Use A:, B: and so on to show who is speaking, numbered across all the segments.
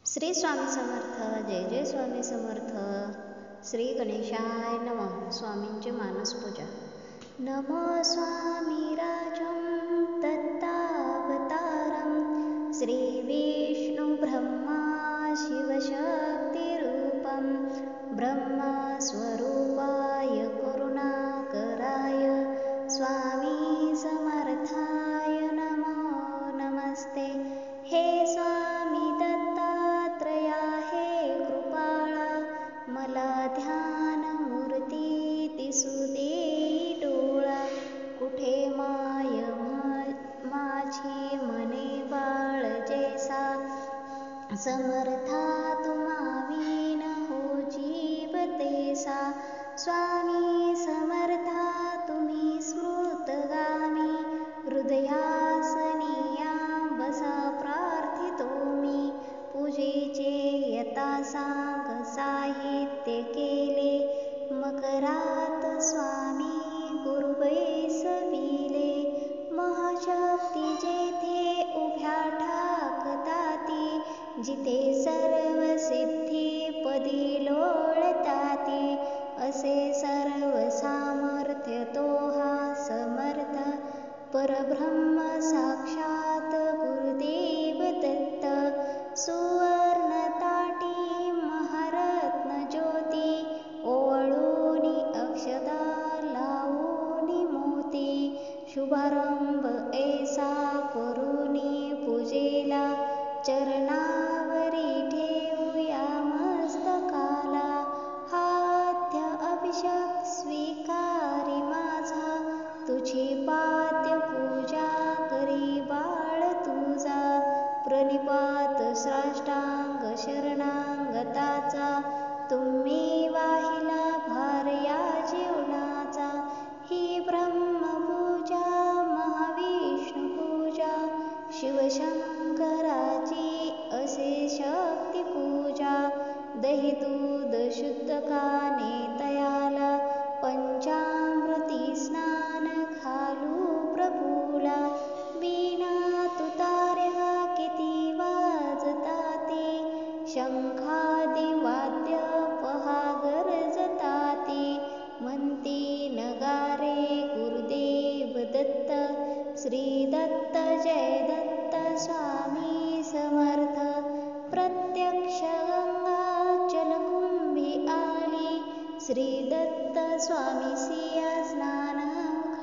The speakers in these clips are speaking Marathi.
A: श्री स्वामी समर्थ. जय जय स्वामी समर्थ. श्री गणेशाय नमः. स्वामींची मानसपूजा. नमो स्वामी राजं दत्तावतारं श्री विष्णु ब्रह्मा शिवशक्तिरूपं ब्रह्मस्वरूपाय करुणाकराय स्वामी समर्थाय नमो नमस्ते. हे स्वामी दत्तात्रया हे कृपाळा, मला ध्यान मूर्ती दिसू दे डोळा. कुठे माय माझी मने बाळ जैसा, समर्था तुम्हावीन हो जीव तैसा. स्वामी समर्था तुम्ही स्मृतगामी, हृदयासनी बसा प्रार्थितो मी. पूजेचे यथासांग साहित्य केले, मकरात स्वामी गुरु बैसविले. महाशक्ती जेथे उभ्या ठाकताती, जिथे सर्व सिद्धी पदी लोळताती. असे सर्व सामर्थ्य तो हा समर्थ, परब्रह्म साक्षात गुरुदेव दत्त. सुवर्ण ताटी महारत्न ज्योती, ओवाळूनी अक्षता लावूनी मोती. शुभारंभ ऐसा करुनी पूजेला, चरणावरी ठेवूया मस्तकाला. हाद्य अभिषेक स्वीकारी माझा, तुझी पाद्य पूजा करी बाळ तुझा. प्रणिपात साष्टांग शरणागताचा, तुम्ही वाहिला भार या जीवनाचा. ही ब्रह्मपूजा महाविष्णुपूजा, शिवशंकराची असे शक्तिपूजा. दही दूध शुद्ध काने तयाला, पंचामृती स्नान घालू प्रभूला. वीणा तुतार्या किती वाजताते, शंखादी वाद्य पहा गरजताते. म्हणती नगारे गुरुदेव दत्त, श्री दत्त जय दत्त स्वामी समर्थ. प्रत्यक्ष गंगा जलकुंभी आली, श्री दत्त स्वामी सिया स्नान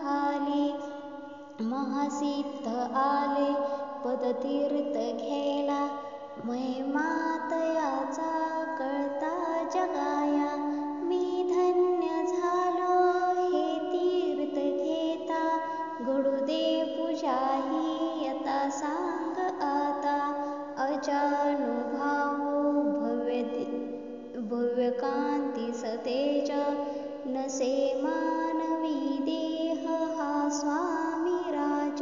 A: खाली. महासिद्ध आले पदतीर्थ घ्यायला, महिमातयाचा कळता जगाया. मी धन्य झालो हे तीर्थ घेता, घडू दे पूजा ही यथा सांग आता. अजानुभावो भव्य कांती सतेज, नसे मानवी देह हा स्वामी राज.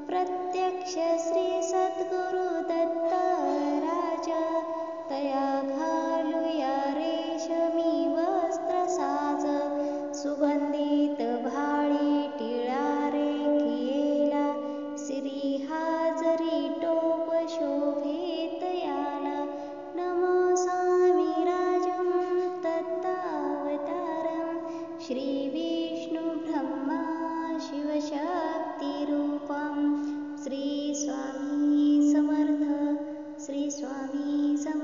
A: प्रत्यक्ष श्री सद्गुरु दत्त राज, तया घालूया रेशमी वस्त्र साज. सुगंधित भाळी टिळा रे कियेला, श्री हाजरी टोप शोभेत याला. नमो स्वामी राजं दत्तावतारं, श्री विष्णु ब्रह्मा शिवशक्तिरूपं. श्री स्वामी समर्थ. श्री स्वामी समर्थ.